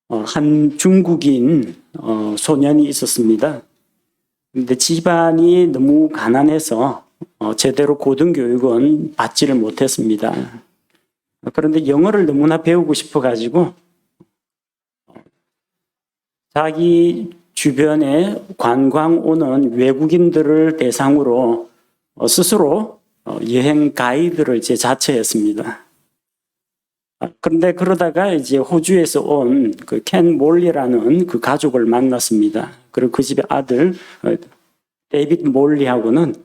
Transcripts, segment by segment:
한 중국인 소년이 있었습니다. 근데 집안이 너무 가난해서 제대로 고등교육은 받지를 못했습니다. 그런데 영어를 너무나 배우고 싶어가지고 자기 주변에 관광 오는 외국인들을 대상으로 스스로 여행 가이드를 자처했습니다. 그런데 그러다가 이제 호주에서 온 그 켄 몰리라는 그 가족을 만났습니다. 그리고 그 집의 아들 데이빗 몰리하고는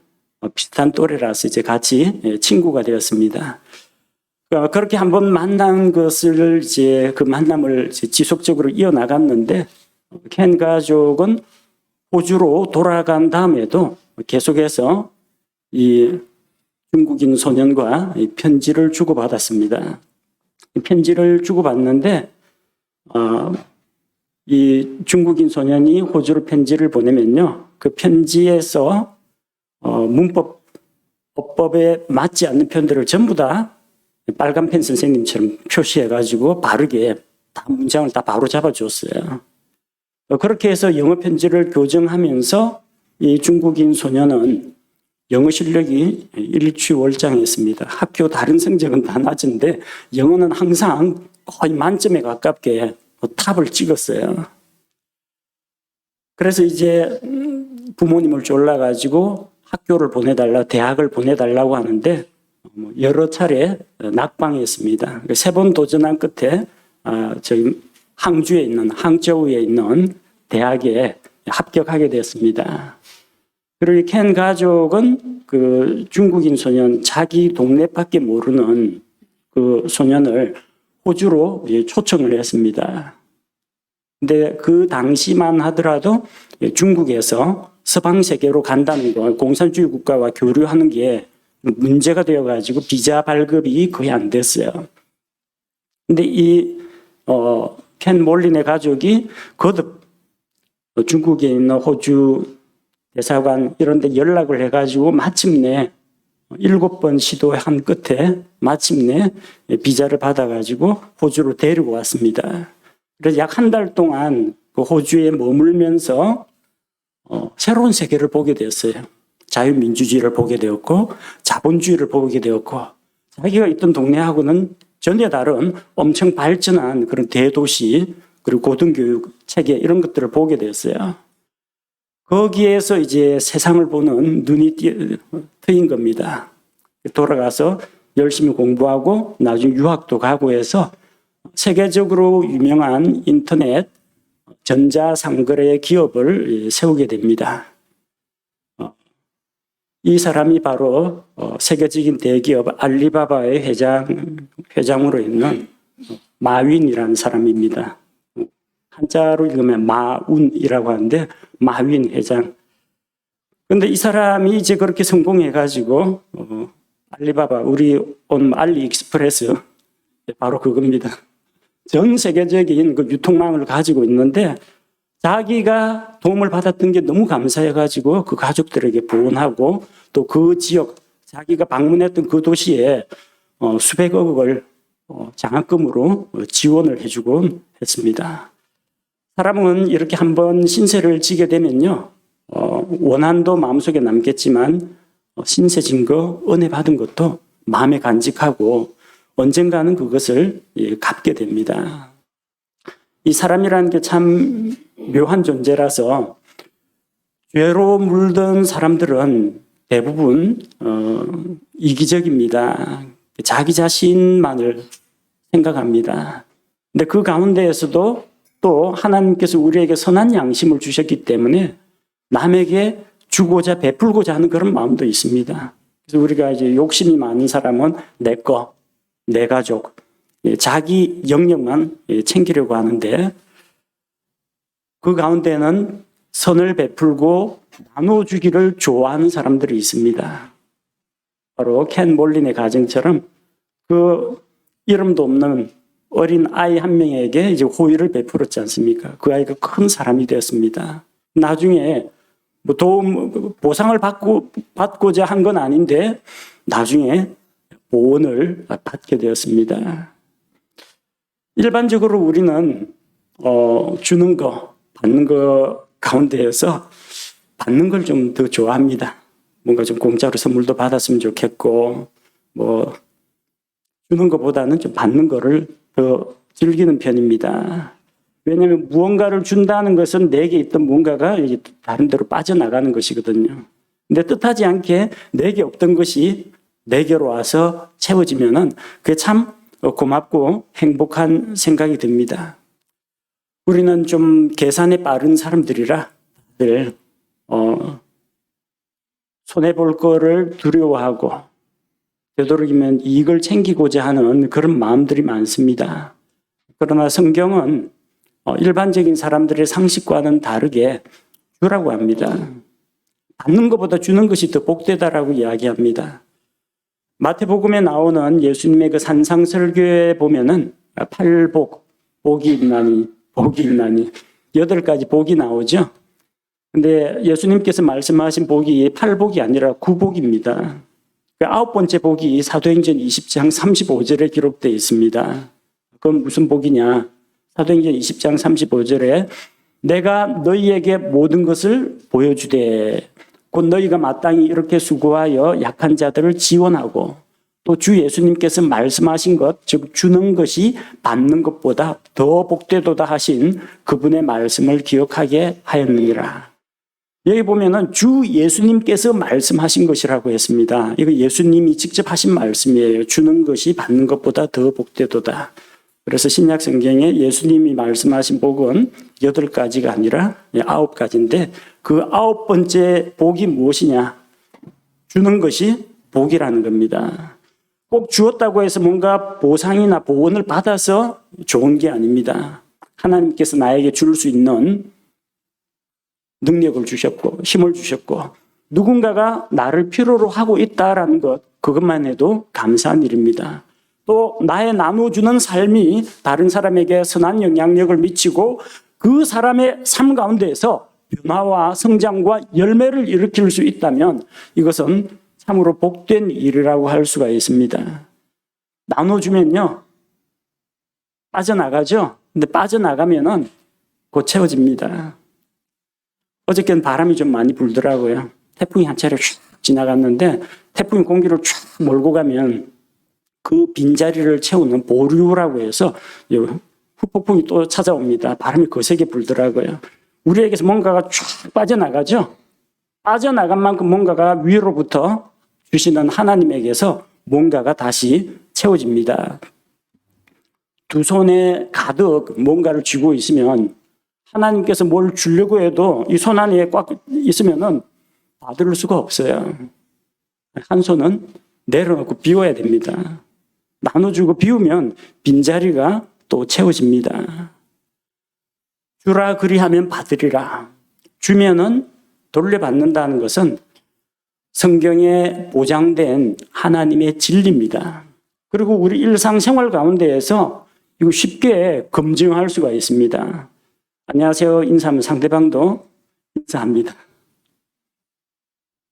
비슷한 또래라서 이제 같이 친구가 되었습니다. 그렇게 한번 만난 것을 이제 그 만남을 지속적으로 이어나갔는데 켄 가족은 호주로 돌아간 다음에도 계속해서 이 중국인 소년과 편지를 주고받았습니다. 편지를 주고받는데 이 중국인 소년이 호주로 편지를 보내면요, 그 편지에서 어법에 맞지 않는 표현들을 전부 다 빨간 펜 선생님처럼 표시해가지고 바르게 다 문장을 다 바로 잡아줬어요. 그렇게 해서 영어 편지를 교정하면서 이 중국인 소년은 영어 실력이 일취월장했습니다. 학교 다른 성적은 다 낮은데 영어는 항상 거의 만점에 가깝게 탑을 찍었어요. 그래서 이제 부모님을 졸라가지고 학교를 보내달라, 대학을 보내달라고 하는데 여러 차례 낙방했습니다. 3번 도전한 끝에 저희 항주에 있는, 항저우에 있는 대학에 합격하게 됐습니다. 그리고 켄 가족은 그 중국인 소년, 자기 동네밖에 모르는 그 소년을 호주로 초청을 했습니다. 근데 그 당시만 하더라도 중국에서 서방 세계로 간다는 거, 공산주의 국가와 교류하는 게 문제가 되어가지고 비자 발급이 거의 안 됐어요. 근데 켄 몰린의 가족이 거듭 중국에 있는 호주 대사관 이런 데 연락을 해가지고 마침내 7번 시도한 끝에 마침내 비자를 받아가지고 호주로 데리고 왔습니다. 그래서 약 한 달 동안 그 호주에 머물면서 새로운 세계를 보게 되었어요. 자유민주주의를 보게 되었고 자본주의를 보게 되었고 자기가 있던 동네하고는 전혀 다른 엄청 발전한 그런 대도시 그리고 고등교육 체계 이런 것들을 보게 되었어요. 거기에서 이제 세상을 보는 눈이 트인 겁니다. 돌아가서 열심히 공부하고 나중에 유학도 가고 해서 세계적으로 유명한 인터넷 전자상거래 기업을 세우게 됩니다. 이 사람이 바로 세계적인 대기업 알리바바의 회장으로 있는 마윈이라는 사람입니다. 한자로 읽으면 마운이라고 하는데 마윈 회장. 그런데 이 사람이 이제 그렇게 성공해가지고 알리바바, 우리 온 알리익스프레스 바로 그겁니다. 전 세계적인 그 유통망을 가지고 있는데 자기가 도움을 받았던 게 너무 감사해가지고 그 가족들에게 보온하고 또 그 지역, 자기가 방문했던 그 도시에 수백억을 장학금으로 지원을 해주곤 했습니다. 사람은 이렇게 한번 신세를 지게 되면요, 원한도 마음속에 남겠지만 신세 진 거, 은혜 받은 것도 마음에 간직하고 언젠가는 그것을 갚게 됩니다. 이 사람이라는 게 참 묘한 존재라서 죄로 물든 사람들은 대부분 이기적입니다. 자기 자신만을 생각합니다. 근데 그 가운데에서도 또 하나님께서 우리에게 선한 양심을 주셨기 때문에 남에게 주고자 베풀고자 하는 그런 마음도 있습니다. 그래서 우리가 이제 욕심이 많은 사람은 내 거, 내 가족, 자기 영역만 챙기려고 하는데 그 가운데는 선을 베풀고 나눠주기를 좋아하는 사람들이 있습니다. 바로 켄 몰린의 가정처럼 그 이름도 없는 어린 아이 한 명에게 이제 호의를 베풀었지 않습니까? 그 아이가 큰 사람이 되었습니다. 나중에 뭐 도움, 보상을 받고자 한 건 아닌데 나중에 보온을 받게 되었습니다. 일반적으로 우리는 주는 거, 받는 거 가운데에서 받는 걸 좀 더 좋아합니다. 뭔가 좀 공짜로 선물도 받았으면 좋겠고, 뭐, 주는 것보다는 좀 받는 거를 더 즐기는 편입니다. 왜냐하면 무언가를 준다는 것은 내게 있던 뭔가가 다른 데로 빠져나가는 것이거든요. 근데 뜻하지 않게 내게 없던 것이 내게로 와서 채워지면은 그게 참 고맙고 행복한 생각이 듭니다. 우리는 좀 계산에 빠른 사람들이라 늘 손해볼 거를 두려워하고 되도록이면 이익을 챙기고자 하는 그런 마음들이 많습니다. 그러나 성경은 일반적인 사람들의 상식과는 다르게 주라고 합니다. 받는 것보다 주는 것이 더 복되다라고 이야기합니다. 마태복음에 나오는 예수님의 그 산상설교에 보면은 팔복, 복이 있나니, 복이 있나니 8가지 복이 나오죠. 근데 예수님께서 말씀하신 복이 8복이 아니라 9복입니다. 그 9번째 복이 사도행전 20장 35절에 기록되어 있습니다. 그건 무슨 복이냐? 사도행전 20장 35절에 내가 너희에게 모든 것을 보여주되 곧 너희가 마땅히 이렇게 수고하여 약한 자들을 지원하고 또 주 예수님께서 말씀하신 것, 즉 주는 것이 받는 것보다 더 복되도다 하신 그분의 말씀을 기억하게 하였느니라. 여기 보면은 주 예수님께서 말씀하신 것이라고 했습니다. 이거 예수님이 직접 하신 말씀이에요. 주는 것이 받는 것보다 더 복되도다. 그래서 신약 성경에 예수님이 말씀하신 복은 8가지가 아니라 9가지인데 그 9번째 복이 무엇이냐? 주는 것이 복이라는 겁니다. 꼭 주었다고 해서 뭔가 보상이나 보원을 받아서 좋은 게 아닙니다. 하나님께서 나에게 줄 수 있는 능력을 주셨고 힘을 주셨고 누군가가 나를 필요로 하고 있다라는 것, 그것만 해도 감사한 일입니다. 또 나의 나눠주는 삶이 다른 사람에게 선한 영향력을 미치고 그 사람의 삶 가운데에서 변화와 성장과 열매를 일으킬 수 있다면 이것은 참으로 복된 일이라고 할 수가 있습니다. 나눠주면요 빠져나가죠. 근데 빠져나가면은 곧 채워집니다. 어저께는 바람이 좀 많이 불더라고요. 태풍이 한 차례 쭉 지나갔는데 태풍이 공기를 쭉 몰고 가면 그 빈자리를 채우는 보류라고 해서 후폭풍이 또 찾아옵니다. 바람이 거세게 불더라고요. 우리에게서 뭔가가 쭉 빠져나가죠. 빠져나간 만큼 뭔가가 위로부터 주시는 하나님에게서 뭔가가 다시 채워집니다. 두 손에 가득 뭔가를 쥐고 있으면 하나님께서 뭘 주려고 해도 이 손 안에 꽉 있으면은 받을 수가 없어요. 한 손은 내려놓고 비워야 됩니다. 나눠주고 비우면 빈자리가 또 채워집니다. 주라 그리하면 받으리라. 주면은 돌려받는다는 것은 성경에 보장된 하나님의 진리입니다. 그리고 우리 일상생활 가운데에서 이거 쉽게 검증할 수가 있습니다. 안녕하세요 인사하면 상대방도 인사합니다.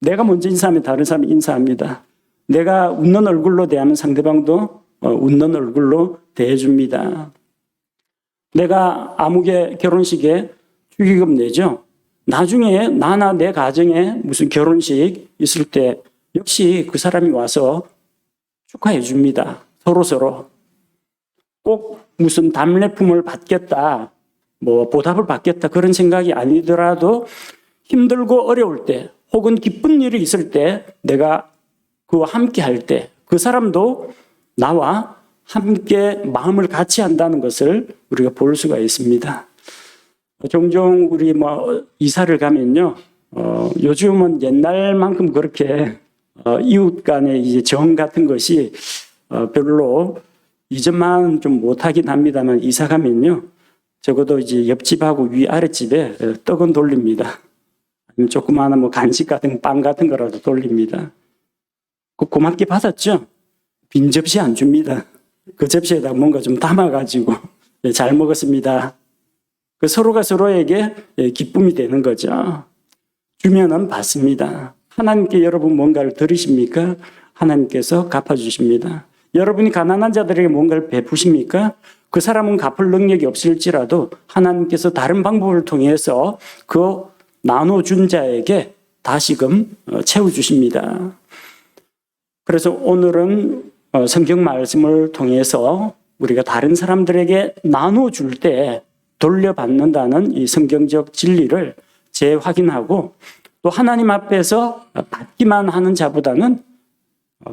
내가 먼저 인사하면 다른 사람이 인사합니다. 내가 웃는 얼굴로 대하면 상대방도 웃는 얼굴로 대해줍니다. 내가 아무개 결혼식에 축의금 내죠. 나중에 나나 내 가정에 무슨 결혼식 있을 때 역시 그 사람이 와서 축하해 줍니다. 서로. 꼭 무슨 답례품을 받겠다, 뭐 보답을 받겠다 그런 생각이 아니더라도 힘들고 어려울 때 혹은 기쁜 일이 있을 때 내가 그와 함께 할 때 그 사람도 나와 함께 마음을 같이 한다는 것을 우리가 볼 수가 있습니다. 종종 우리 이사를 가면요, 요즘은 옛날만큼 그렇게 이웃 간의 이제 정 같은 것이 별로 이전만 좀 못하긴 합니다만 이사 가면요, 적어도 이제 옆집하고 위아랫집에 떡은 돌립니다. 아니면 조그마한 간식 같은 빵 같은 거라도 돌립니다. 고맙게 받았죠? 빈 접시 안 줍니다. 그 접시에다 뭔가 좀 담아가지고 잘 먹었습니다. 서로가 서로에게 기쁨이 되는 거죠. 주면은 받습니다. 하나님께 여러분 뭔가를 드리십니까? 하나님께서 갚아주십니다. 여러분이 가난한 자들에게 뭔가를 베푸십니까? 그 사람은 갚을 능력이 없을지라도 하나님께서 다른 방법을 통해서 그 나눠준 자에게 다시금 채워주십니다. 그래서 오늘은 성경 말씀을 통해서 우리가 다른 사람들에게 나눠줄 때 돌려받는다는 이 성경적 진리를 재확인하고 또 하나님 앞에서 받기만 하는 자보다는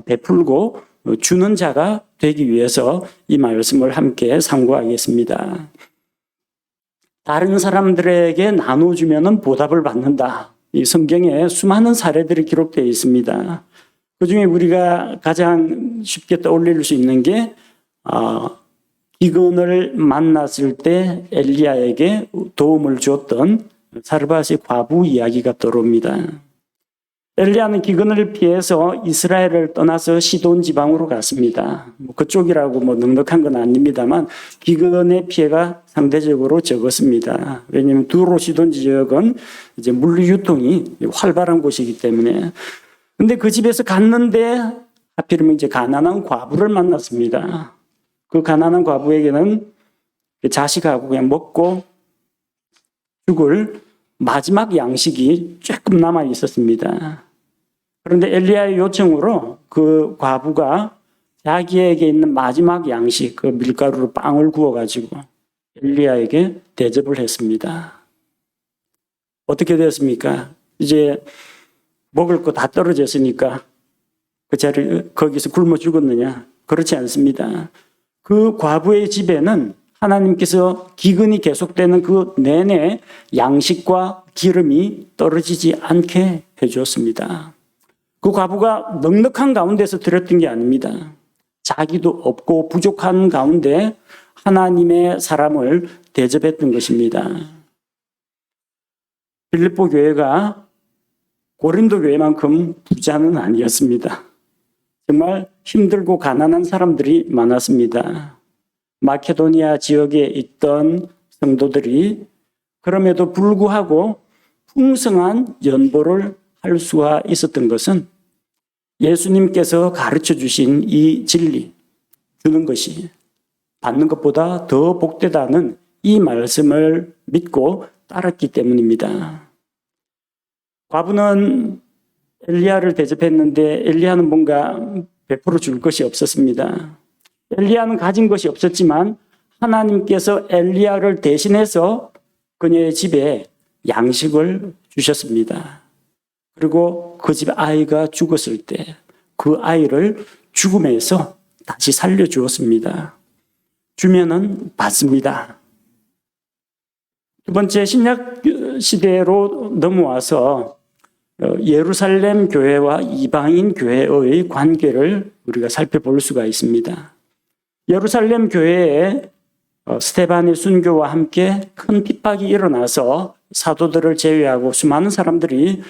베풀고 주는 자가 되기 위해서 이 말씀을 함께 상고하겠습니다. 다른 사람들에게 나눠주면 보답을 받는다. 이 성경에 수많은 사례들이 기록되어 있습니다. 그중에 우리가 가장 쉽게 떠올릴 수 있는 게 기근을 만났을 때 엘리야에게 도움을 주었던 사르밧의 과부 이야기가 떠오릅니다. 엘리야는 기근을 피해서 이스라엘을 떠나서 시돈 지방으로 갔습니다. 그쪽이라고 넉넉한 건 아닙니다만 기근의 피해가 상대적으로 적었습니다. 왜냐하면 두로 시돈 지역은 이제 물류 유통이 활발한 곳이기 때문에. 근데 그 집에서 갔는데 하필이면 이제 가난한 과부를 만났습니다. 그 가난한 과부에게는 자식하고 그냥 먹고 죽을 마지막 양식이 조금 남아 있었습니다. 그런데 엘리야의 요청으로 그 과부가 자기에게 있는 마지막 양식, 그 밀가루로 빵을 구워가지고 엘리야에게 대접을 했습니다. 어떻게 됐습니까? 이제 먹을 거 다 떨어졌으니까 그 자리 거기서 굶어 죽었느냐? 그렇지 않습니다. 그 과부의 집에는 하나님께서 기근이 계속되는 그 내내 양식과 기름이 떨어지지 않게 해주었습니다. 그 과부가 넉넉한 가운데서 드렸던 게 아닙니다. 자기도 없고 부족한 가운데 하나님의 사람을 대접했던 것입니다. 빌립보 교회가 고린도 교회만큼 부자는 아니었습니다. 정말 힘들고 가난한 사람들이 많았습니다. 마케도니아 지역에 있던 성도들이 그럼에도 불구하고 풍성한 연보를 할 수가 있었던 것은 예수님께서 가르쳐 주신 이 진리, 주는 것이 받는 것보다 더 복되다는 이 말씀을 믿고 따랐기 때문입니다. 과부는 엘리야를 대접했는데 엘리야는 뭔가 베풀어 줄 것이 없었습니다. 엘리야는 가진 것이 없었지만 하나님께서 엘리야를 대신해서 그녀의 집에 양식을 주셨습니다. 그리고 그 집 아이가 죽었을 때 그 아이를 죽음에서 다시 살려주었습니다. 주면은 받습니다. 두 번째, 신약 시대로 넘어와서 예루살렘 교회와 이방인 교회의 관계를 우리가 살펴볼 수가 있습니다. 예루살렘 교회에 스데반의 순교와 함께 큰 핍박이 일어나서 사도들을 제외하고 수많은 사람들이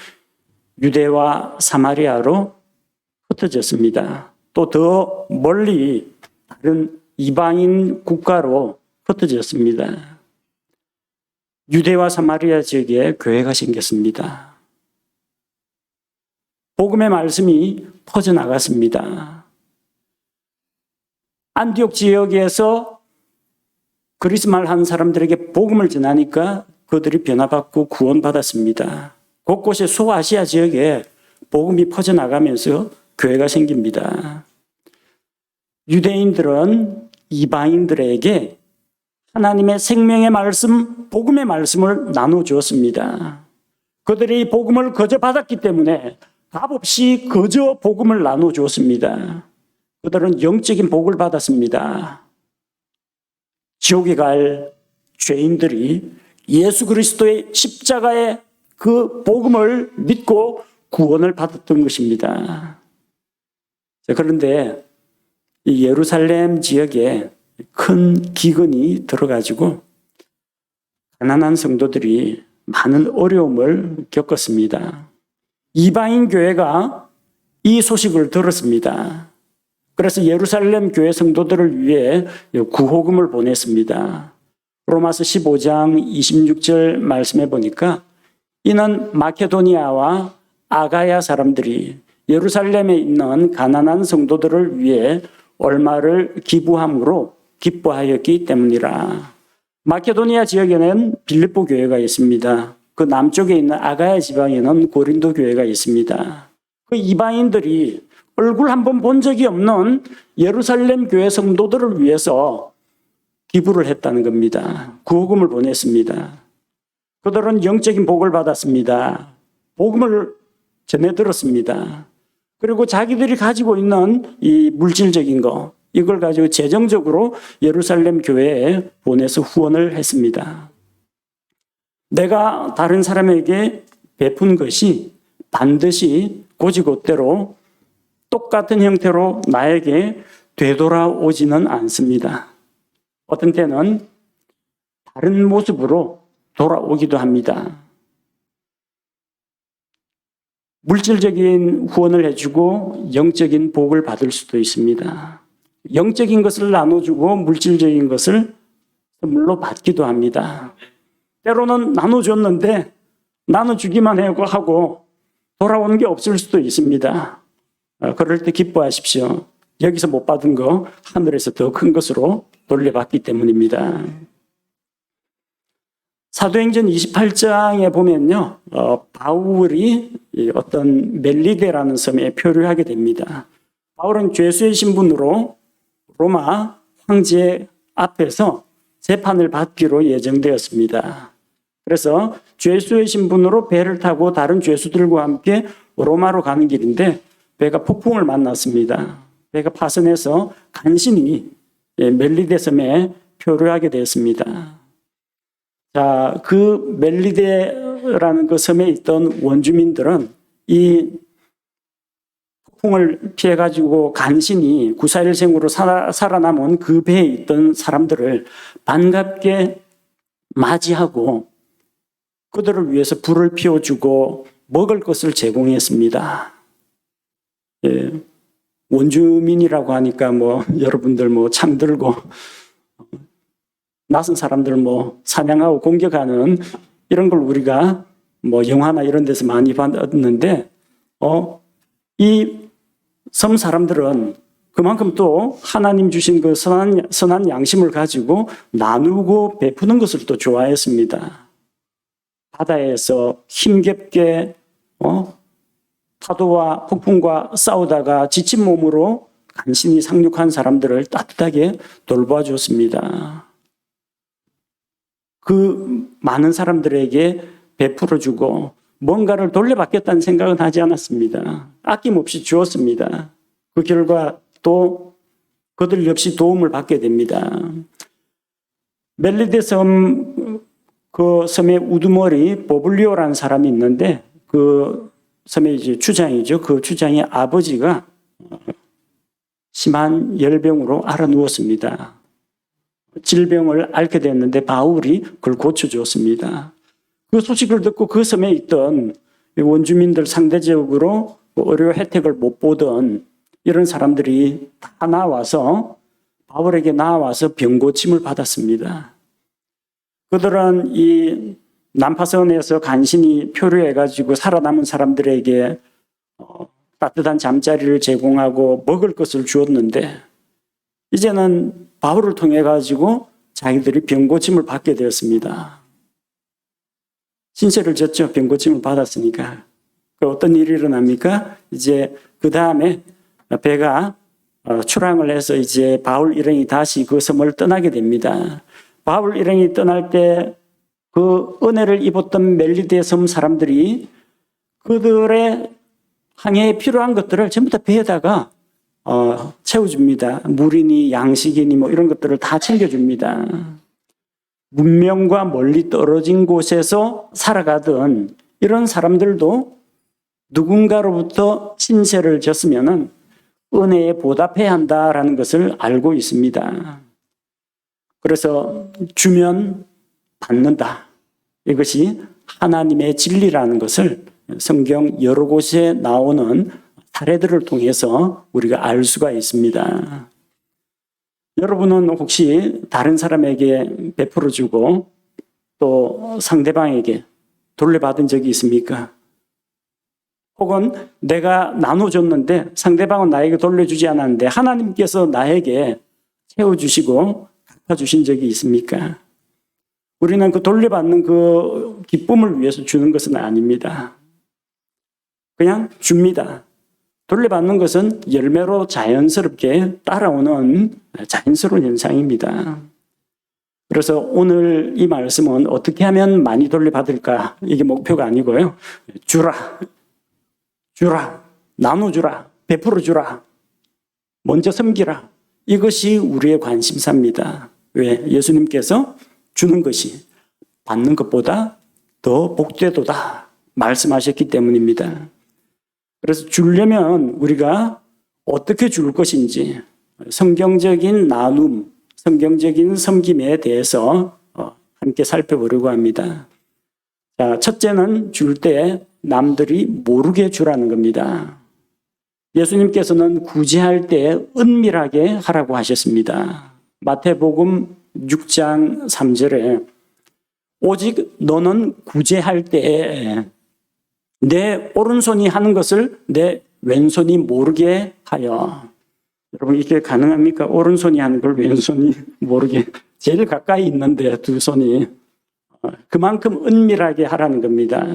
유대와 사마리아로 흩어졌습니다. 또 더 멀리 다른 이방인 국가로 흩어졌습니다. 유대와 사마리아 지역에 교회가 생겼습니다. 복음의 말씀이 퍼져나갔습니다. 안디옥 지역에서 그리스말 하는 사람들에게 복음을 전하니까 그들이 변화받고 구원받았습니다. 곳곳에 소아시아 지역에 복음이 퍼져나가면서 교회가 생깁니다. 유대인들은 이방인들에게 하나님의 생명의 말씀, 복음의 말씀을 나눠주었습니다. 그들이 복음을 거저 받았기 때문에 값없이 거저 복음을 나눠주었습니다. 그들은 영적인 복을 받았습니다. 지옥에 갈 죄인들이 예수 그리스도의 십자가의 그 복음을 믿고 구원을 받았던 것입니다. 그런데 이 예루살렘 지역에 큰 기근이 들어가지고 가난한 성도들이 많은 어려움을 겪었습니다. 이방인 교회가 이 소식을 들었습니다. 그래서 예루살렘 교회 성도들을 위해 구호금을 보냈습니다. 로마서 15장 26절 말씀해 보니까 이는 마케도니아와 아가야 사람들이 예루살렘에 있는 가난한 성도들을 위해 얼마를 기부함으로 기뻐하였기 때문이라. 마케도니아 지역에는 빌립보 교회가 있습니다. 그 남쪽에 있는 아가야 지방에는 고린도 교회가 있습니다. 그 이방인들이 얼굴 한번 본 적이 없는 예루살렘 교회 성도들을 위해서 기부를 했다는 겁니다. 구호금을 보냈습니다. 그들은 영적인 복을 받았습니다. 복음을 전해 들었습니다. 그리고 자기들이 가지고 있는 이 물질적인 거, 이걸 가지고 재정적으로 예루살렘 교회에 보내서 후원을 했습니다. 내가 다른 사람에게 베푼 것이 반드시 곧이곧대로 똑같은 형태로 나에게 되돌아오지는 않습니다. 어떤 때는 다른 모습으로 돌아오기도 합니다. 물질적인 후원을 해주고 영적인 복을 받을 수도 있습니다. 영적인 것을 나눠주고 물질적인 것을 선물로 받기도 합니다. 때로는 나눠줬는데 나눠주기만 하고 돌아오는 게 없을 수도 있습니다. 그럴 때 기뻐하십시오. 여기서 못 받은 거 하늘에서 더 큰 것으로 돌려받기 때문입니다. 사도행전 28장에 보면요, 바울이 어떤 멜리데라는 섬에 표류하게 됩니다. 바울은 죄수의 신분으로 로마 황제 앞에서 재판을 받기로 예정되었습니다. 그래서 죄수의 신분으로 배를 타고 다른 죄수들과 함께 로마로 가는 길인데 배가 폭풍을 만났습니다. 배가 파손해서 간신히 멜리데 섬에 표류하게 되었습니다. 자, 그 멜리데라는 그 섬에 있던 원주민들은 이 폭풍을 피해가지고 간신히 구사일생으로 살아남은 그 배에 있던 사람들을 반갑게 맞이하고 그들을 위해서 불을 피워주고 먹을 것을 제공했습니다. 예, 원주민이라고 하니까 여러분들 창 들고 낯선 사람들 사냥하고 공격하는 이런 걸 우리가 영화나 이런 데서 많이 봤는데, 이 섬 사람들은 그만큼 또 하나님 주신 그 선한 양심을 가지고 나누고 베푸는 것을 또 좋아했습니다. 바다에서 힘겹게 파도와 폭풍과 싸우다가 지친 몸으로 간신히 상륙한 사람들을 따뜻하게 돌봐 줬습니다. 그 많은 사람들에게 베풀어 주고 뭔가를 돌려받겠다는 생각은 하지 않았습니다. 아낌없이 주었습니다. 그 결과 또 그들 역시 도움을 받게 됩니다. 멜리데 섬, 그 섬의 우두머리 보블리오라는 사람이 있는데 그 섬의 이제 주장이죠. 그 주장의 아버지가 심한 열병으로 앓아 누웠습니다. 질병을 앓게 됐는데 바울이 그걸 고쳐주었습니다. 그 소식을 듣고 그 섬에 있던 원주민들 상대적으로 의료 혜택을 못 보던 이런 사람들이 다 나와서 바울에게 나와서 병고침을 받았습니다. 그들은 이 난파선에서 간신히 표류해가지고 살아남은 사람들에게 따뜻한 잠자리를 제공하고 먹을 것을 주었는데 이제는 바울을 통해 가지고 자기들이 병고침을 받게 되었습니다. 신세를 졌죠. 병고침을 받았으니까. 어떤 일이 일어납니까? 이제 그 다음에 배가 출항을 해서 이제 바울 일행이 다시 그 섬을 떠나게 됩니다. 바울 일행이 떠날 때 그 은혜를 입었던 멜리데 섬 사람들이 그들의 항해에 필요한 것들을 전부 다 배에다가 채워줍니다. 물이니 양식이니 이런 것들을 다 챙겨줍니다. 문명과 멀리 떨어진 곳에서 살아가던 이런 사람들도 누군가로부터 신세를 졌으면 은혜에 보답해야 한다라는 것을 알고 있습니다. 그래서 주면 받는다. 이것이 하나님의 진리라는 것을 성경 여러 곳에 나오는 사례들을 통해서 우리가 알 수가 있습니다. 여러분은 혹시 다른 사람에게 베풀어 주고 또 상대방에게 돌려받은 적이 있습니까? 혹은 내가 나눠줬는데 상대방은 나에게 돌려주지 않았는데 하나님께서 나에게 채워주시고 갚아주신 적이 있습니까? 우리는 그 돌려받는 그 기쁨을 위해서 주는 것은 아닙니다. 그냥 줍니다. 돌려받는 것은 열매로 자연스럽게 따라오는 자연스러운 현상입니다. 그래서 오늘 이 말씀은 어떻게 하면 많이 돌려받을까? 이게 목표가 아니고요. 주라, 나눠주라, 베풀어주라, 먼저 섬기라. 이것이 우리의 관심사입니다. 왜? 예수님께서 주는 것이 받는 것보다 더 복되도다 말씀하셨기 때문입니다. 그래서 주려면 우리가 어떻게 줄 것인지 성경적인 나눔, 성경적인 섬김에 대해서 함께 살펴보려고 합니다. 자, 첫째는 줄 때 남들이 모르게 주라는 겁니다. 예수님께서는 구제할 때 은밀하게 하라고 하셨습니다. 마태복음 6장 3절에 오직 너는 구제할 때에 내 오른손이 하는 것을 내 왼손이 모르게 하여. 여러분 이게 가능합니까? 오른손이 하는 걸 왼손이 모르게. 제일 가까이 있는데 두 손이. 그만큼 은밀하게 하라는 겁니다.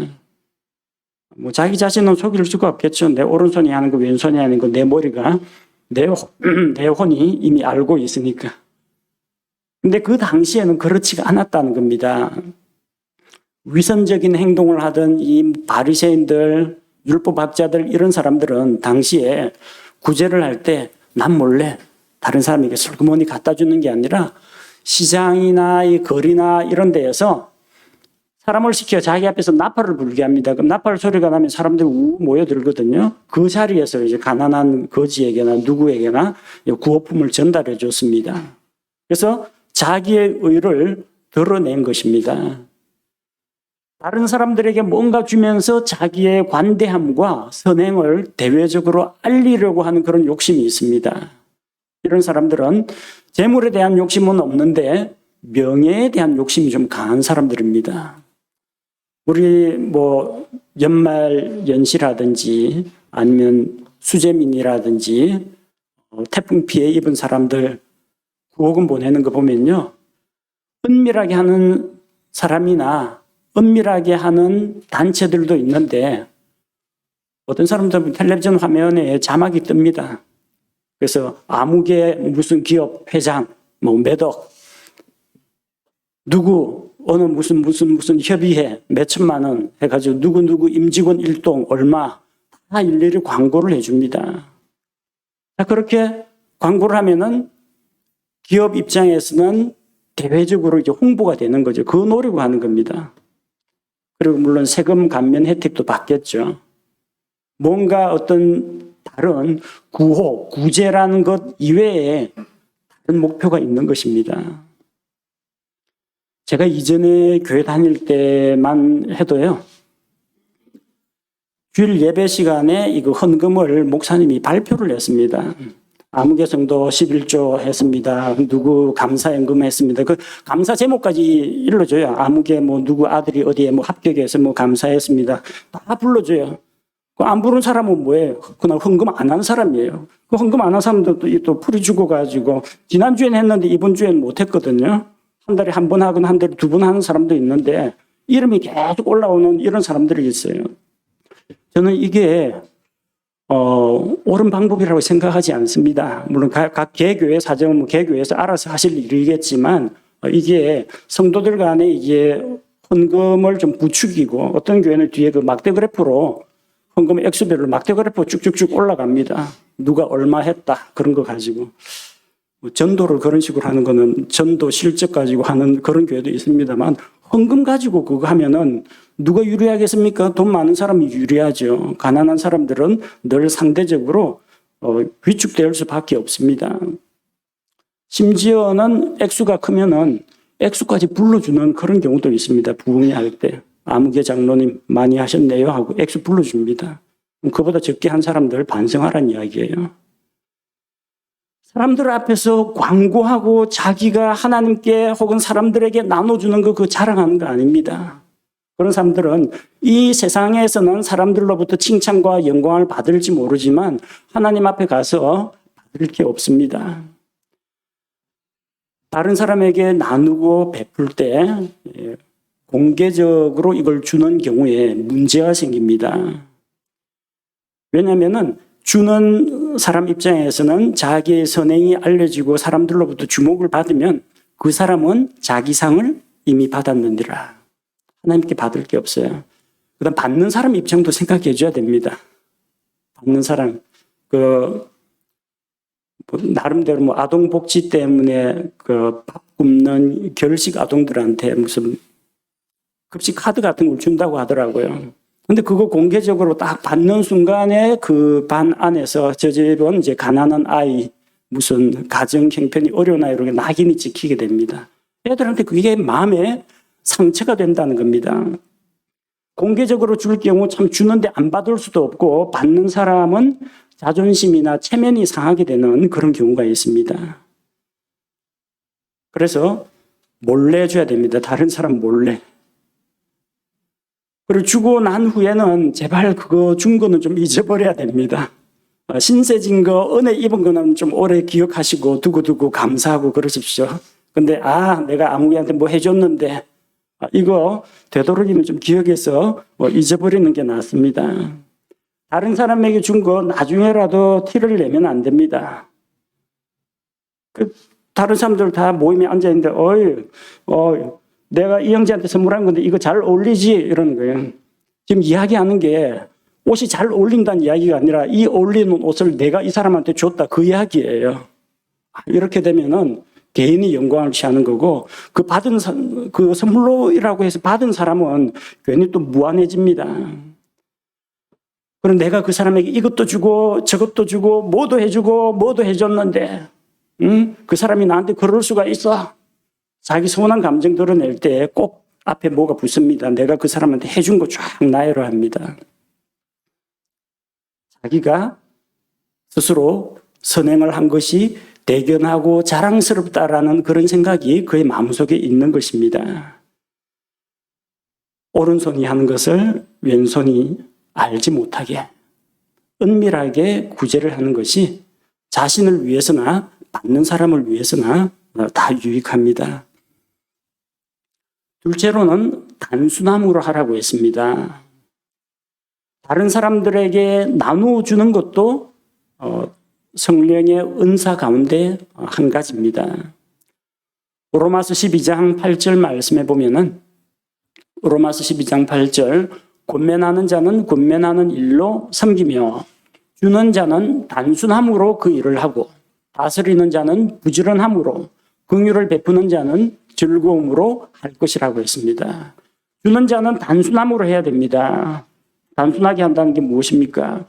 뭐 자기 자신은 속일 수가 없겠죠. 내 오른손이 하는 거 왼손이 하는 거 내 머리가 내 혼이 이미 알고 있으니까. 근데 그 당시에는 그렇지가 않았다는 겁니다. 위선적인 행동을 하던 이 바리새인들, 율법학자들 이런 사람들은 당시에 구제를 할 때 남 몰래 다른 사람에게 슬그머니 갖다 주는 게 아니라 시장이나 이 거리나 이런 데에서 사람을 시켜 자기 앞에서 나팔을 불게 합니다. 그럼 나팔 소리가 나면 사람들이 모여들거든요. 그 자리에서 이제 가난한 거지에게나 누구에게나 구호품을 전달해 줬습니다. 그래서 자기의 의를 드러낸 것입니다. 다른 사람들에게 뭔가 주면서 자기의 관대함과 선행을 대외적으로 알리려고 하는 그런 욕심이 있습니다. 이런 사람들은 재물에 대한 욕심은 없는데 명예에 대한 욕심이 좀 강한 사람들입니다. 우리 뭐 연말 연시라든지 아니면 수재민이라든지 태풍 피해 입은 사람들 구호금 보내는 거 보면요. 은밀하게 하는 사람이나 은밀하게 하는 단체들도 있는데 어떤 사람들은 텔레비전 화면에 자막이 뜹니다. 그래서 아무개 무슨 기업 회장, 뭐 매덕, 누구 어느 무슨 협의회 몇 천만 원 해가지고 누구 임직원 일동 얼마 다 일일이 광고를 해줍니다. 그렇게 광고를 하면은 기업 입장에서는 대외적으로 이제 홍보가 되는 거죠. 그거 노리고 하는 겁니다. 그리고 물론 세금 감면 혜택도 받겠죠. 뭔가 어떤 다른 구호, 구제라는 것 이외에 다른 목표가 있는 것입니다. 제가 이전에 교회 다닐 때만 해도요. 주일 예배 시간에 이거 헌금을 목사님이 발표를 했습니다. 아무개 성도 11조 했습니다. 누구 감사연금 했습니다. 그 감사 제목까지 일러줘요. 아무개 뭐 누구 아들이 어디에 뭐 합격해서 뭐 감사했습니다. 다 불러줘요. 그 안 부른 사람은 뭐예요? 그날 헌금 안 한 사람이에요. 그 헌금 안 한 사람들도 또 풀이 죽어가지고 지난주에는 했는데 이번 주에는 못 했거든요. 한 달에 한 번 하거나 한 달에 두 번 하는 사람도 있는데 이름이 계속 올라오는 이런 사람들이 있어요. 저는 이게 옳은 방법이라고 생각하지 않습니다. 물론 각 개교회 사정은 뭐 개교회에서 알아서 하실 일이겠지만 이게 성도들 간에 이게 헌금을 좀 부추기고 어떤 교회는 뒤에 그 막대 그래프로 헌금 액수별로 막대 그래프 쭉쭉쭉 올라갑니다. 누가 얼마 했다 그런 거 가지고 전도를 그런 식으로 하는 거는 전도 실적 가지고 하는 그런 교회도 있습니다만 헌금 가지고 그거 하면은 누가 유리하겠습니까? 돈 많은 사람이 유리하죠. 가난한 사람들은 늘 상대적으로 위축될 수밖에 없습니다. 심지어는 액수가 크면은 액수까지 불러주는 그런 경우도 있습니다. 부흥회 할 때. 아무개 장로님 많이 하셨네요 하고 액수 불러줍니다. 그보다 적게 한 사람들 반성하라는 이야기예요. 사람들 앞에서 광고하고 자기가 하나님께 혹은 사람들에게 나눠주는 거 그거 자랑하는 거 아닙니다. 그런 사람들은 이 세상에서는 사람들로부터 칭찬과 영광을 받을지 모르지만 하나님 앞에 가서 받을 게 없습니다. 다른 사람에게 나누고 베풀 때 공개적으로 이걸 주는 경우에 문제가 생깁니다. 왜냐하면 주는 사람 입장에서는 자기의 선행이 알려지고 사람들로부터 주목을 받으면 그 사람은 자기 상을 이미 받았느니라. 하나님께 받을 게 없어요. 그다음 받는 사람 입장도 생각해 줘야 됩니다. 받는 사람, 나름대로 아동복지 때문에 밥 굶는 결식 아동들한테 무슨 급식 카드 같은 걸 준다고 하더라고요. 근데 그거 공개적으로 딱 받는 순간에 그 반 안에서 저 집은 이제 가난한 아이, 무슨 가정 형편이 어려운 아이 이렇게 낙인이 찍히게 됩니다. 애들한테 그게 마음에 상처가 된다는 겁니다. 공개적으로 줄 경우 참 주는데 안 받을 수도 없고 받는 사람은 자존심이나 체면이 상하게 되는 그런 경우가 있습니다. 그래서 몰래 줘야 됩니다. 다른 사람 몰래. 그리고 주고 난 후에는 제발 그거 준 거는 좀 잊어버려야 됩니다. 신세진 거, 은혜 입은 거는 좀 오래 기억하시고 두고두고 감사하고 그러십시오. 근데 내가 아무개한테 뭐 해줬는데 이거 되도록이면 좀 기억해서 잊어버리는 게 낫습니다. 다른 사람에게 준 거 나중에라도 티를 내면 안 됩니다. 다른 사람들 다 모임에 앉아있는데 내가 이 형제한테 선물한 건데 이거 잘 어울리지? 이러는 거예요. 지금 이야기하는 게 옷이 잘 어울린다는 이야기가 아니라 이 어울리는 옷을 내가 이 사람한테 줬다 그 이야기예요. 이렇게 되면은 개인이 영광을 취하는 거고 그 선물로라고 해서 받은 사람은 괜히 또 무안해집니다. 그럼 내가 그 사람에게 이것도 주고 저것도 주고 뭐도 해주고 뭐도 해줬는데 그 사람이 나한테 그럴 수가 있어? 자기 서운한 감정 드러낼 때 꼭 앞에 뭐가 붙습니다. 내가 그 사람한테 해준 거 쫙 나열을 합니다. 자기가 스스로 선행을 한 것이 대견하고 자랑스럽다라는 그런 생각이 그의 마음속에 있는 것입니다. 오른손이 하는 것을 왼손이 알지 못하게 은밀하게 구제를 하는 것이 자신을 위해서나 받는 사람을 위해서나 다 유익합니다. 둘째로는 단순함으로 하라고 했습니다. 다른 사람들에게 나누어주는 것도 성령의 은사 가운데 한 가지입니다. 로마서 12장 8절 말씀에 보면은 로마서 12장 8절 권면하는 자는 권면하는 일로 섬기며 주는 자는 단순함으로 그 일을 하고 다스리는 자는 부지런함으로 긍휼을 베푸는 자는 즐거움으로 할 것이라고 했습니다. 주는 자는 단순함으로 해야 됩니다. 단순하게 한다는 게 무엇입니까?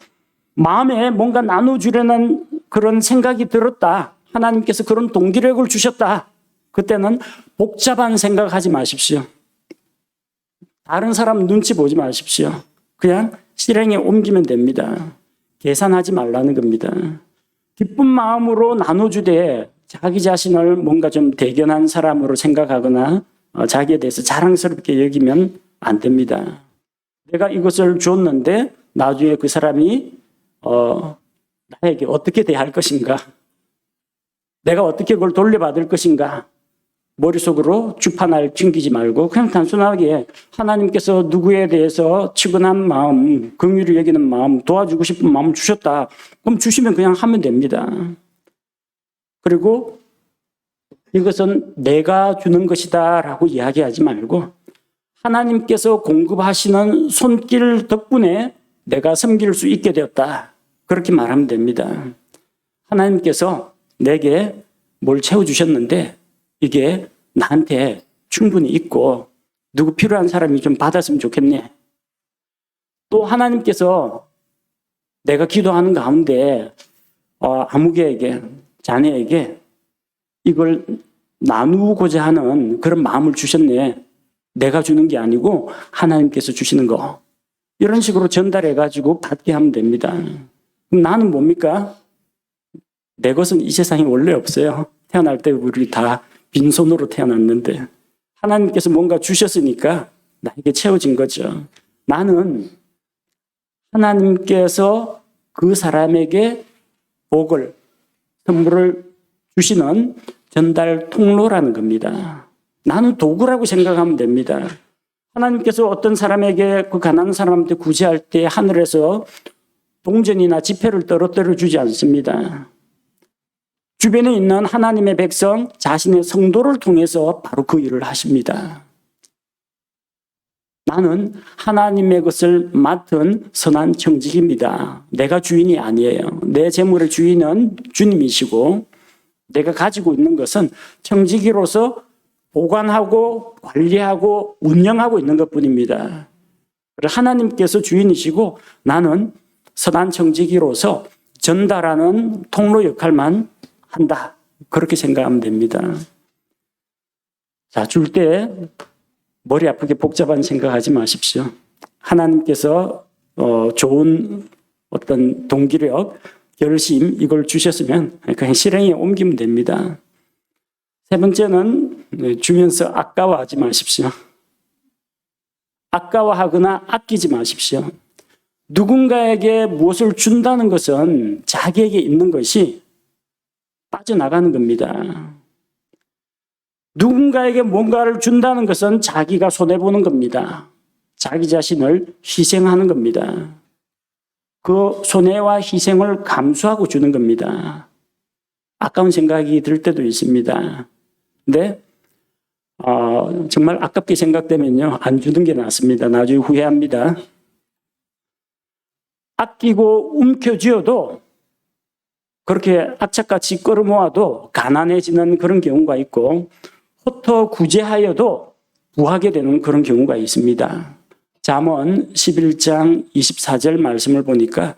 마음에 뭔가 나눠주려는 그런 생각이 들었다. 하나님께서 그런 동기력을 주셨다. 그때는 복잡한 생각하지 마십시오. 다른 사람 눈치 보지 마십시오. 그냥 실행에 옮기면 됩니다. 계산하지 말라는 겁니다. 기쁜 마음으로 나눠주되 자기 자신을 뭔가 좀 대견한 사람으로 생각하거나 자기에 대해서 자랑스럽게 여기면 안 됩니다. 내가 이것을 줬는데 나중에 그 사람이 나에게 어떻게 대할 것인가? 내가 어떻게 그걸 돌려받을 것인가? 머릿속으로 주판을 튕기지 말고 그냥 단순하게 하나님께서 누구에 대해서 측은한 마음, 긍휼히 여기는 마음, 도와주고 싶은 마음을 주셨다. 그럼 주시면 그냥 하면 됩니다. 그리고 이것은 내가 주는 것이다 라고 이야기하지 말고 하나님께서 공급하시는 손길 덕분에 내가 섬길 수 있게 되었다. 그렇게 말하면 됩니다. 하나님께서 내게 뭘 채워주셨는데 이게 나한테 충분히 있고 누구 필요한 사람이 좀 받았으면 좋겠네. 또 하나님께서 내가 기도하는 가운데 아무개에게 자네에게 이걸 나누고자 하는 그런 마음을 주셨네. 내가 주는 게 아니고 하나님께서 주시는 거. 이런 식으로 전달해가지고 받게 하면 됩니다. 그럼 나는 뭡니까? 내 것은 이 세상에 원래 없어요. 태어날 때 우리 다 빈손으로 태어났는데 하나님께서 뭔가 주셨으니까 나에게 채워진 거죠. 나는 하나님께서 그 사람에게 복을, 선물을 주시는 전달 통로라는 겁니다. 나는 도구라고 생각하면 됩니다. 하나님께서 어떤 사람에게 그 가난한 사람한테 구제할 때 하늘에서 동전이나 지폐를 떨어뜨려 주지 않습니다. 주변에 있는 하나님의 백성, 자신의 성도를 통해서 바로 그 일을 하십니다. 나는 하나님의 것을 맡은 선한 청직입니다. 내가 주인이 아니에요. 내 재물의 주인은 주님이시고 내가 가지고 있는 것은 청지기로서 보관하고 관리하고 운영하고 있는 것뿐입니다. 하나님께서 주인이시고 나는 선한 청지기로서 전달하는 통로 역할만 한다. 그렇게 생각하면 됩니다. 자, 줄 때 머리 아프게 복잡한 생각하지 마십시오. 하나님께서 좋은 어떤 동기력, 결심 이걸 주셨으면 그냥 실행에 옮기면 됩니다. 세 번째는 주면서 아까워하지 마십시오. 아까워하거나 아끼지 마십시오. 누군가에게 무엇을 준다는 것은 자기에게 있는 것이 빠져나가는 겁니다. 누군가에게 뭔가를 준다는 것은 자기가 손해보는 겁니다. 자기 자신을 희생하는 겁니다. 그 손해와 희생을 감수하고 주는 겁니다. 아까운 생각이 들 때도 있습니다. 근데 정말 아깝게 생각되면요, 안 주는 게 낫습니다. 나중에 후회합니다. 아끼고 움켜쥐어도 그렇게 악착같이 끌어모아도 가난해지는 그런 경우가 있고 흩어 구제하여도 부하게 되는 그런 경우가 있습니다. 잠언 11장 24절 말씀을 보니까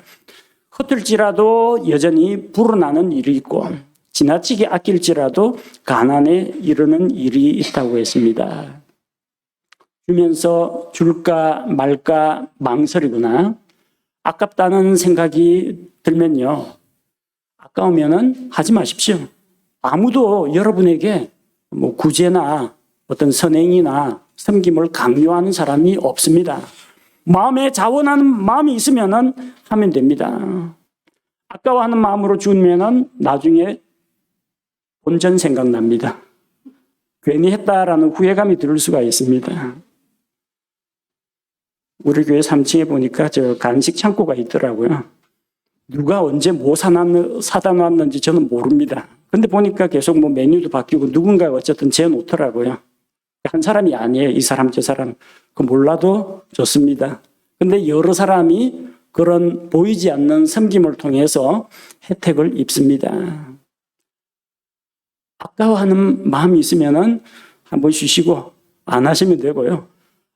흩을지라도 여전히 불어나는 일이 있고 지나치게 아낄지라도 가난에 이르는 일이 있다고 했습니다. 주면서 줄까 말까 망설이거나 아깝다는 생각이 들면요, 아까우면은 하지 마십시오. 아무도 여러분에게 뭐 구제나 어떤 선행이나 섬김을 강요하는 사람이 없습니다. 마음에 자원하는 마음이 있으면은 하면 됩니다. 아까워하는 마음으로 주면은 나중에 본전 생각납니다. 괜히 했다라는 후회감이 들 수가 있습니다. 우리 교회 3층에 보니까 저 간식 창고가 있더라고요. 누가 언제 뭐 사다 놨는지 저는 모릅니다. 근데 보니까 계속 뭐 메뉴도 바뀌고 누군가가 어쨌든 재놓더라고요. 한 사람이 아니에요. 이 사람 저 사람. 그 몰라도 좋습니다. 근데 여러 사람이 그런 보이지 않는 섬김을 통해서 혜택을 입습니다. 아까워하는 마음이 있으면은 한번 쉬시고 안 하시면 되고요.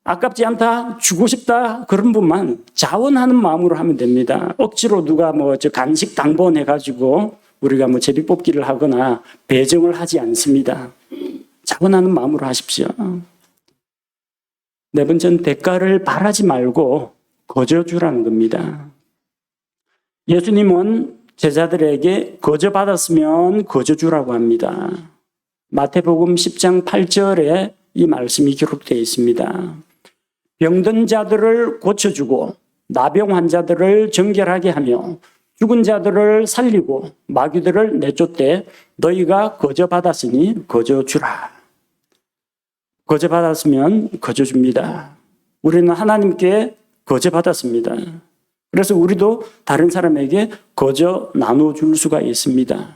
아깝지 않다, 주고 싶다 그런 분만 자원하는 마음으로 하면 됩니다. 억지로 누가 뭐 저 간식 당번해 가지고 우리가 뭐 제비뽑기를 하거나 배정을 하지 않습니다. 자원하는 마음으로 하십시오. 네 번째는 대가를 바라지 말고 거저 주라는 겁니다. 예수님은 제자들에게 거저 받았으면 거저 주라고 합니다. 마태복음 10장 8절에 이 말씀이 기록되어 있습니다. 병든 자들을 고쳐주고 나병 환자들을 정결하게 하며 죽은 자들을 살리고 마귀들을 내쫓되 너희가 거저 받았으니 거저 주라. 거저 받았으면 거저 줍니다. 우리는 하나님께 거저 받았습니다. 그래서 우리도 다른 사람에게 거저 나눠줄 수가 있습니다.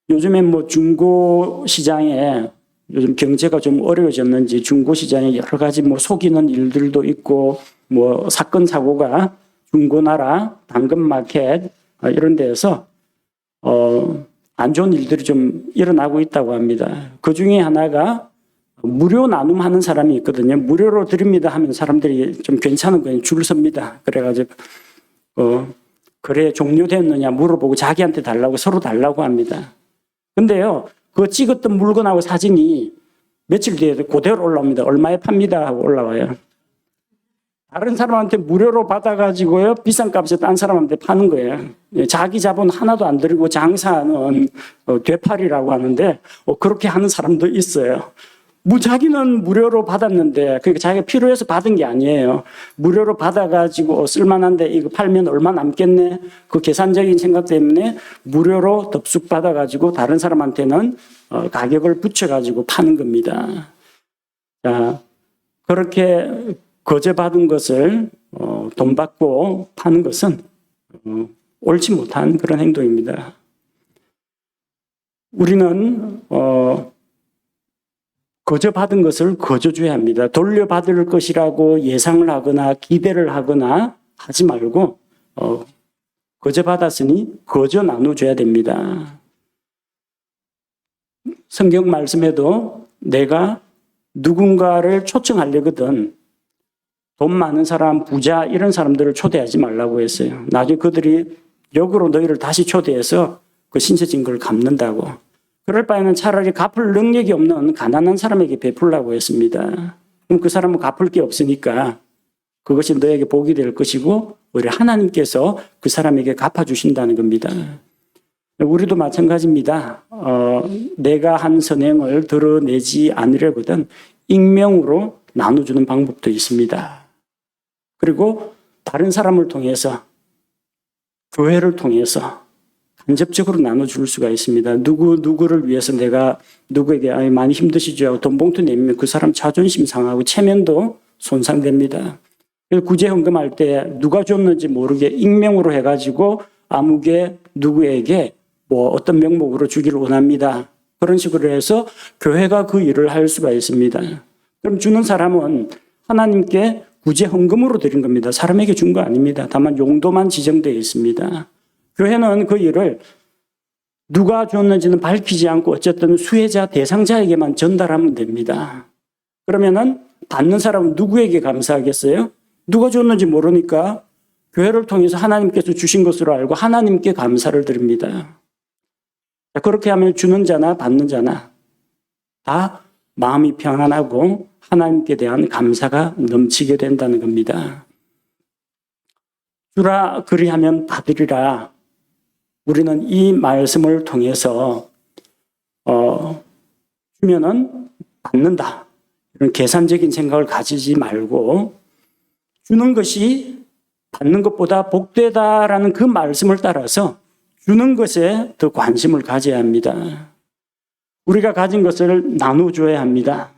요즘엔 뭐 중고 시장에 요즘 경제가 좀 어려워졌는지 중고 시장에 여러 가지 뭐 속이는 일들도 있고 뭐 사건 사고가 중고나라, 당근마켓 이런 데에서 안 좋은 일들이 좀 일어나고 있다고 합니다. 그 중에 하나가 무료 나눔하는 사람이 있거든요. 무료로 드립니다 하면 사람들이 좀 괜찮은 거예요. 줄 섭니다. 그래가지고 거래 종료됐느냐 물어보고 자기한테 달라고 서로 달라고 합니다. 근데요, 그 찍었던 물건하고 사진이 며칠 뒤에 그대로 올라옵니다. 얼마에 팝니다 하고 올라와요. 다른 사람한테 무료로 받아가지고요, 비싼 값에 딴 사람한테 파는 거예요. 자기 자본 하나도 안 들이고 장사하는 되팔이라고 하는데 그렇게 하는 사람도 있어요. 자기는 무료로 받았는데, 그러니까 자기가 필요해서 받은 게 아니에요. 무료로 받아가지고 쓸만한데 이거 팔면 얼마 남겠네. 그 계산적인 생각 때문에 무료로 덥숙 받아가지고 다른 사람한테는 가격을 붙여가지고 파는 겁니다. 자, 그렇게 거저받은 것을 돈 받고 파는 것은 옳지 못한 그런 행동입니다. 우리는 거저받은 것을 거저줘야 합니다. 돌려받을 것이라고 예상을 하거나 기대를 하거나 하지 말고 거저받았으니 거저 나눠줘야 됩니다. 성경 말씀에도 내가 누군가를 초청하려거든 돈 많은 사람, 부자 이런 사람들을 초대하지 말라고 했어요. 나중에 그들이 역으로 너희를 다시 초대해서 그 신세진 걸 갚는다고. 그럴 바에는 차라리 갚을 능력이 없는 가난한 사람에게 베풀라고 했습니다. 그럼 그 사람은 갚을 게 없으니까 그것이 너에게 복이 될 것이고 오히려 하나님께서 그 사람에게 갚아주신다는 겁니다. 우리도 마찬가지입니다. 내가 한 선행을 드러내지 않으려거든 익명으로 나눠주는 방법도 있습니다. 그리고 다른 사람을 통해서 교회를 통해서 간접적으로 나눠줄 수가 있습니다. 누구를 위해서 내가 누구에게 많이 힘드시죠? 돈 봉투 내면 그 사람 자존심 상하고 체면도 손상됩니다. 그래서 구제 헌금할 때 누가 줬는지 모르게 익명으로 해가지고 아무개 누구에게 뭐 어떤 명목으로 주기를 원합니다. 그런 식으로 해서 교회가 그 일을 할 수가 있습니다. 그럼 주는 사람은 하나님께 구제 헌금으로 드린 겁니다. 사람에게 준 거 아닙니다. 다만 용도만 지정되어 있습니다. 교회는 그 일을 누가 줬는지는 밝히지 않고 어쨌든 수혜자, 대상자에게만 전달하면 됩니다. 그러면은 받는 사람은 누구에게 감사하겠어요? 누가 줬는지 모르니까 교회를 통해서 하나님께서 주신 것으로 알고 하나님께 감사를 드립니다. 그렇게 하면 주는 자나 받는 자나 다 마음이 평안하고 하나님께 대한 감사가 넘치게 된다는 겁니다. 주라 그리하면 받으리라. 우리는 이 말씀을 통해서 주면은 받는다. 이런 계산적인 생각을 가지지 말고 주는 것이 받는 것보다 복되다라는 그 말씀을 따라서 주는 것에 더 관심을 가져야 합니다. 우리가 가진 것을 나눠줘야 합니다.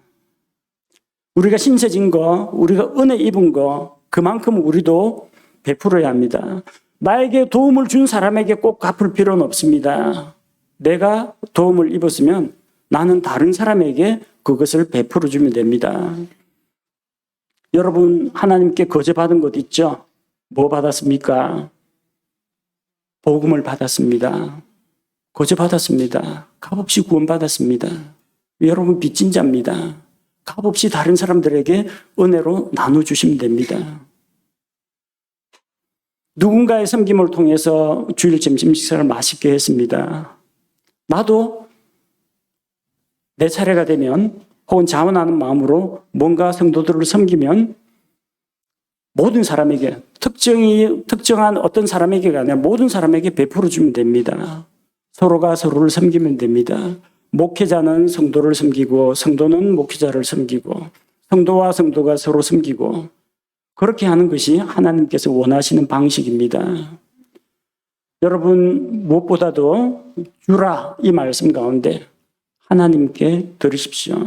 우리가 신세진 거, 우리가 은혜 입은 거 그만큼 우리도 베풀어야 합니다. 나에게 도움을 준 사람에게 꼭 갚을 필요는 없습니다. 내가 도움을 입었으면 나는 다른 사람에게 그것을 베풀어 주면 됩니다. 여러분 하나님께 거저받은 것 있죠? 뭐 받았습니까? 복음을 받았습니다. 거저받았습니다. 값없이 구원받았습니다. 여러분 빚진 자입니다. 값없이 다른 사람들에게 은혜로 나눠주시면 됩니다. 누군가의 섬김을 통해서 주일 점심 식사를 맛있게 했습니다. 나도 내 차례가 되면 혹은 자원하는 마음으로 뭔가 성도들을 섬기면 모든 사람에게 특정한 어떤 사람에게가 아니라 모든 사람에게 베풀어 주면 됩니다. 서로가 서로를 섬기면 됩니다. 목회자는 성도를 섬기고 성도는 목회자를 섬기고 성도와 성도가 서로 섬기고 그렇게 하는 것이 하나님께서 원하시는 방식입니다. 여러분 무엇보다도 주라 이 말씀 가운데 하나님께 드리십시오.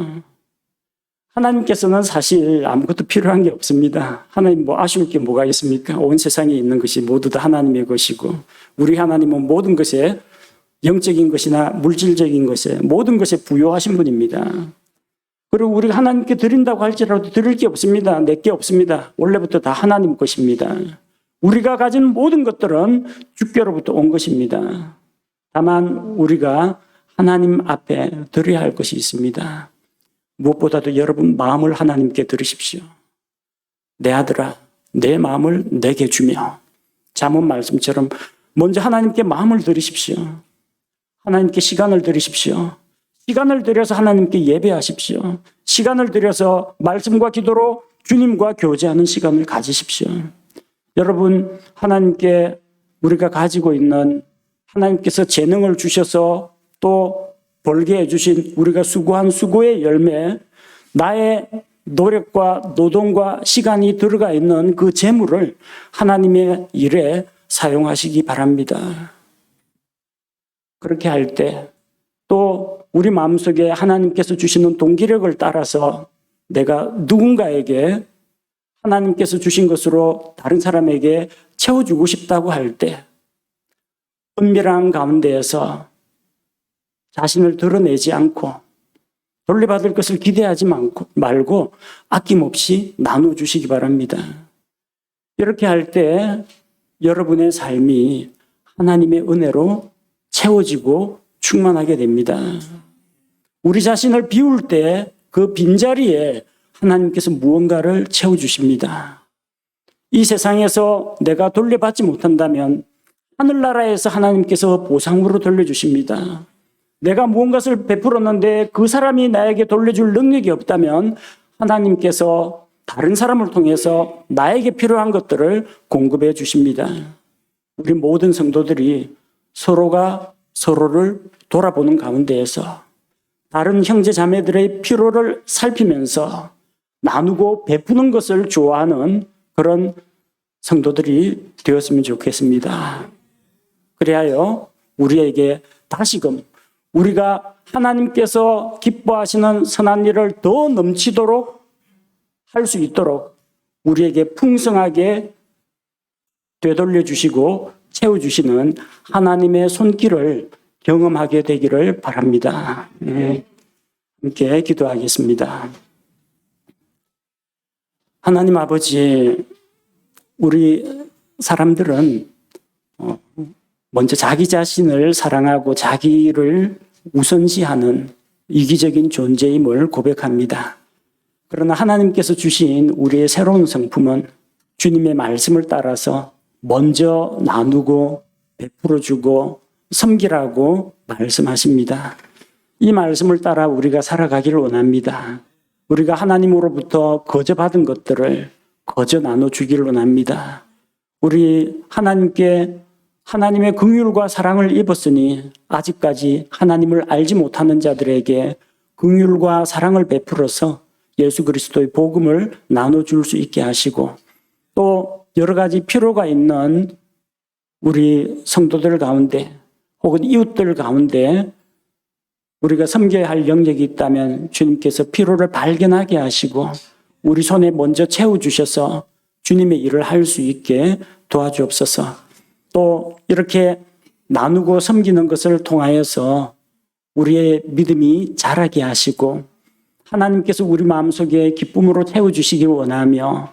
하나님께서는 사실 아무것도 필요한 게 없습니다. 하나님 뭐 아쉬울 게 뭐가 있습니까? 온 세상에 있는 것이 모두 다 하나님의 것이고 우리 하나님은 모든 것에 영적인 것이나 물질적인 것에 모든 것에 부요하신 분입니다. 그리고 우리가 하나님께 드린다고 할지라도 드릴 게 없습니다. 내게 없습니다. 원래부터 다 하나님 것입니다. 우리가 가진 모든 것들은 주께로부터 온 것입니다. 다만 우리가 하나님 앞에 드려야 할 것이 있습니다. 무엇보다도 여러분 마음을 하나님께 드리십시오. 내 아들아, 내 마음을 내게 주며 잠언 말씀처럼 먼저 하나님께 마음을 드리십시오. 하나님께 시간을 드리십시오. 시간을 들여서 하나님께 예배하십시오. 시간을 들여서 말씀과 기도로 주님과 교제하는 시간을 가지십시오. 여러분 하나님께 우리가 가지고 있는 하나님께서 재능을 주셔서 또 벌게 해주신 우리가 수고한 수고의 열매 나의 노력과 노동과 시간이 들어가 있는 그 재물을 하나님의 일에 사용하시기 바랍니다. 그렇게 할 때 또 우리 마음속에 하나님께서 주시는 동기력을 따라서 내가 누군가에게 하나님께서 주신 것으로 다른 사람에게 채워주고 싶다고 할 때 은밀한 가운데에서 자신을 드러내지 않고 돌려받을 것을 기대하지 말고 아낌없이 나눠주시기 바랍니다. 이렇게 할 때 여러분의 삶이 하나님의 은혜로 채워지고 충만하게 됩니다. 우리 자신을 비울 때 그 빈자리에 하나님께서 무언가를 채워주십니다. 이 세상에서 내가 돌려받지 못한다면 하늘나라에서 하나님께서 보상으로 돌려주십니다. 내가 무언가를 베풀었는데 그 사람이 나에게 돌려줄 능력이 없다면 하나님께서 다른 사람을 통해서 나에게 필요한 것들을 공급해 주십니다. 우리 모든 성도들이 서로가 서로를 돌아보는 가운데에서 다른 형제 자매들의 필요를 살피면서 나누고 베푸는 것을 좋아하는 그런 성도들이 되었으면 좋겠습니다. 그리하여 우리에게 다시금 우리가 하나님께서 기뻐하시는 선한 일을 더 넘치도록 할 수 있도록 우리에게 풍성하게 되돌려 주시고 채워주시는 하나님의 손길을 경험하게 되기를 바랍니다. 네. 함께 기도하겠습니다. 하나님 아버지, 우리 사람들은 먼저 자기 자신을 사랑하고 자기를 우선시하는 이기적인 존재임을 고백합니다. 그러나 하나님께서 주신 우리의 새로운 성품은 주님의 말씀을 따라서 먼저 나누고 베풀어주고 섬기라고 말씀하십니다. 이 말씀을 따라 우리가 살아가기를 원합니다. 우리가 하나님으로부터 거저 받은 것들을 거저 나눠주기를 원합니다. 우리 하나님께 하나님의 긍휼과 사랑을 입었으니 아직까지 하나님을 알지 못하는 자들에게 긍휼과 사랑을 베풀어서 예수 그리스도의 복음을 나눠줄 수 있게 하시고 또 여러 가지 필요가 있는 우리 성도들 가운데 혹은 이웃들 가운데 우리가 섬겨야 할 영역이 있다면 주님께서 필요를 발견하게 하시고 우리 손에 먼저 채워주셔서 주님의 일을 할 수 있게 도와주옵소서. 또 이렇게 나누고 섬기는 것을 통하여서 우리의 믿음이 자라게 하시고 하나님께서 우리 마음속에 기쁨으로 채워주시길 원하며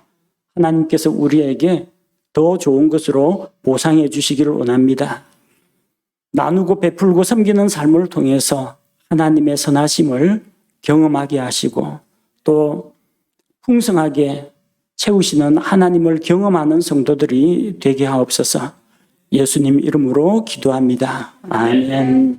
하나님께서 우리에게 더 좋은 것으로 보상해 주시기를 원합니다. 나누고 베풀고 섬기는 삶을 통해서 하나님의 선하심을 경험하게 하시고 또 풍성하게 채우시는 하나님을 경험하는 성도들이 되게 하옵소서. 예수님 이름으로 기도합니다. 아멘.